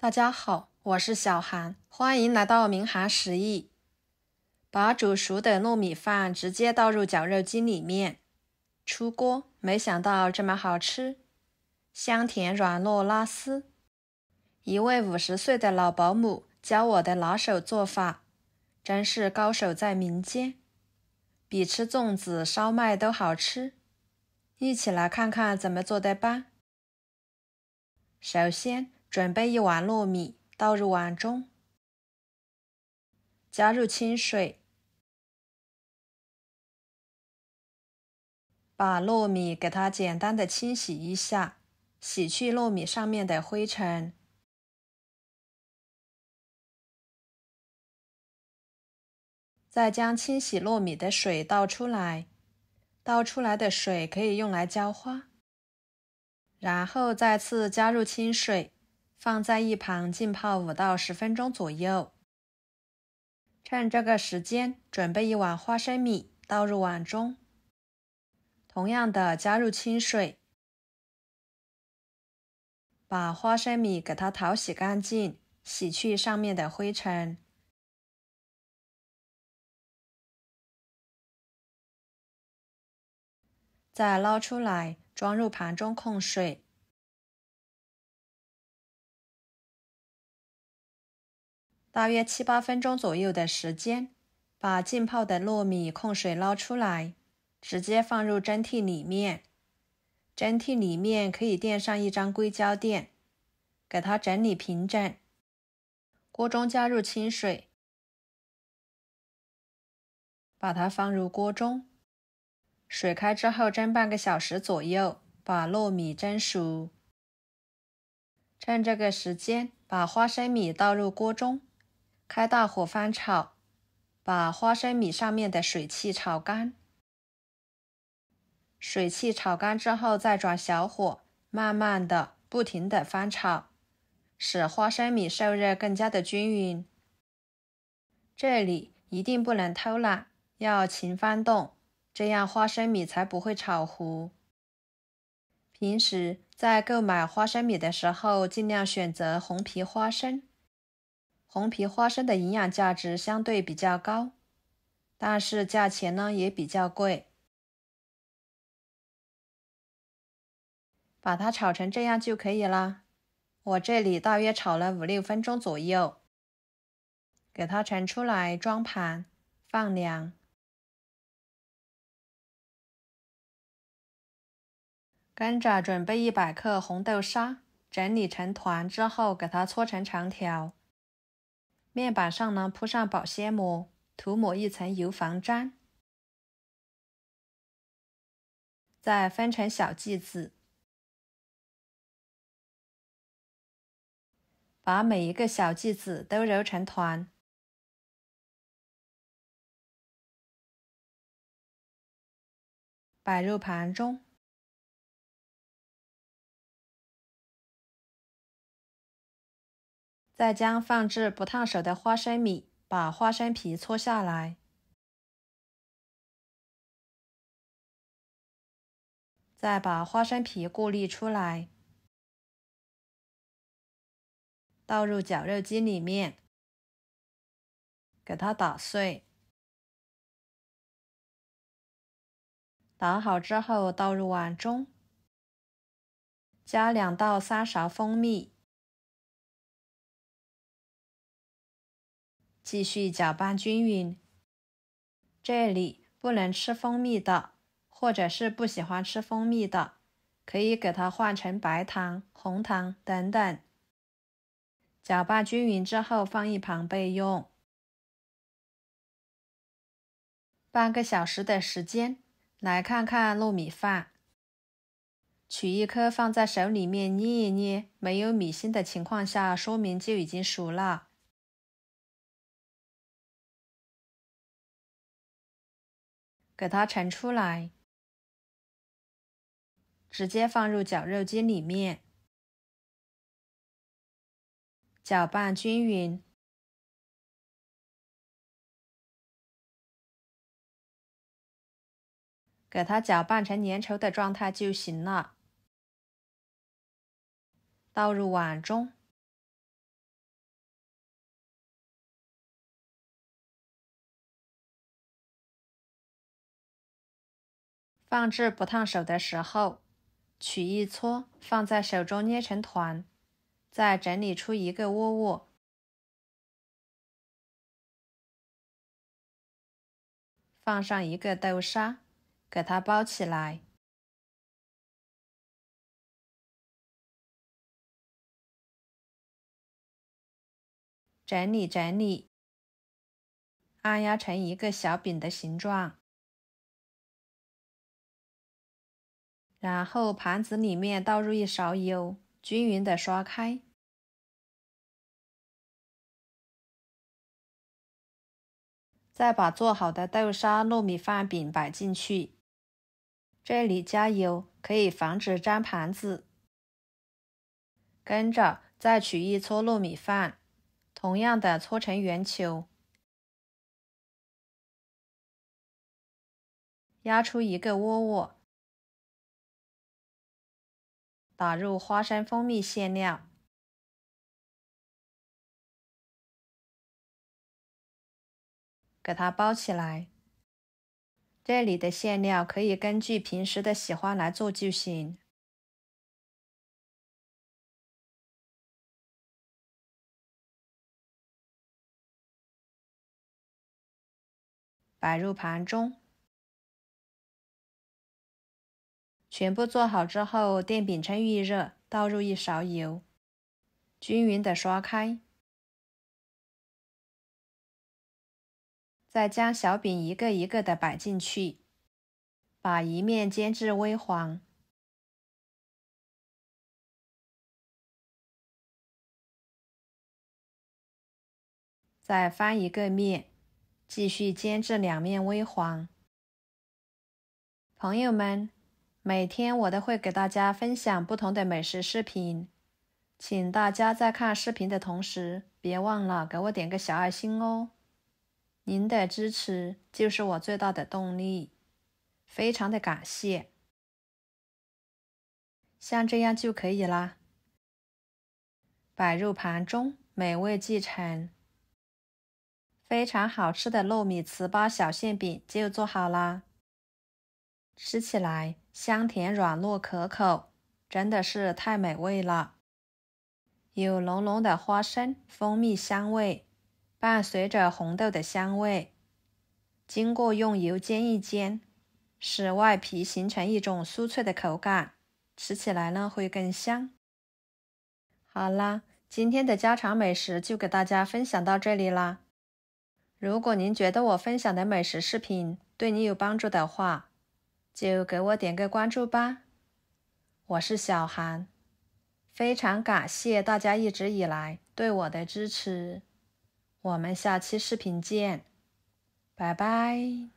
大家好，我是小韩，欢迎来到明涵食艺。把煮熟的糯米饭直接倒入绞肉机里面，出锅，没想到这么好吃，香甜软糯拉丝。一位50岁的老保姆教我的拿手做法，真是高手在民间，比吃粽子、烧麦都好吃。一起来看看怎么做的吧。首先，准备1碗糯米，倒入碗中，加入清水，把糯米给它简单的清洗一下，洗去糯米上面的灰尘。再将清洗糯米的水倒出来，倒出来的水可以用来浇花。然后再次加入清水，放在一旁浸泡5到10分钟左右。趁这个时间，准备1碗花生米，倒入碗中，同样的加入清水，把花生米给它淘洗干净，洗去上面的灰尘。再捞出来，装入盘中控水。大约7、8分钟左右的时间，把浸泡的糯米控水捞出来，直接放入蒸屉里面。蒸屉里面可以垫上一张硅胶垫，给它整理平整。锅中加入清水，把它放入锅中。水开之后蒸半个小时左右，把糯米蒸熟。趁这个时间，把花生米倒入锅中，开大火翻炒，把花生米上面的水汽炒干。水汽炒干之后，再转小火，慢慢的、不停的翻炒，使花生米受热更加的均匀。这里一定不能偷懒，要勤翻动，这样花生米才不会炒糊。平时在购买花生米的时候，尽量选择红皮花生。红皮花生的营养价值相对比较高，但是价钱呢也比较贵。把它炒成这样就可以了。我这里大约炒了5、6分钟左右。给它盛出来装盘，放凉。跟着准备100克红豆沙，整理成团之后给它搓成长条。面板上呢铺上保鲜膜，涂抹一层油防粘。再分成小剂子，把每一个小剂子都揉成团。摆入盘中。再将放置不烫手的花生米，把花生皮搓下来。再把花生皮过滤出来，倒入绞肉机里面，给它打碎。打好之后倒入碗中，加2到3勺蜂蜜，继续搅拌均匀。这里不能吃蜂蜜的，或者是不喜欢吃蜂蜜的，可以给它换成白糖、红糖等等。搅拌均匀之后放一旁备用。半个小时的时间，来看看糯米饭。取一颗放在手里面捏一捏，没有米心的情况下，说明就已经熟了。给它盛出来，直接放入绞肉机里面，搅拌均匀。给它搅拌成粘稠的状态就行了。倒入碗中，放置不烫手的时候，取一撮放在手中捏成团，再整理出一个窝窝，放上一个豆沙，给它包起来。整理整理，按压成一个小饼的形状。然后盘子里面倒入一勺油，均匀的刷开。再把做好的豆沙糯米饭饼摆进去。这里加油，可以防止粘盘子。跟着再取一撮糯米饭，同样的搓成圆球，压出一个窝窝，打入花生蜂蜜馅料，给它包起来。这里的馅料可以根据平时的喜欢来做就行。摆入盘中。全部做好之后，电饼趁预热，倒入一勺油，均匀的刷开。再将小饼一个一个的摆进去，把一面煎至微黄。再翻一个面，继续煎至两面微黄。朋友们，每天我都会给大家分享不同的美食视频，请大家在看视频的同时，别忘了给我点个小爱心哦。您的支持就是我最大的动力，非常的感谢。像这样就可以啦。摆入盘中，美味继承。非常好吃的糯米糍粑小馅饼就做好啦。吃起来香甜软糯可口，真的是太美味了。有浓浓的花生、蜂蜜香味，伴随着红豆的香味。经过用油煎一煎，使外皮形成一种酥脆的口感，吃起来呢会更香。好啦，今天的家常美食就给大家分享到这里啦。如果您觉得我分享的美食视频对你有帮助的话，就给我点个关注吧。我是小韩，非常感谢大家一直以来对我的支持。我们下期视频见，拜拜。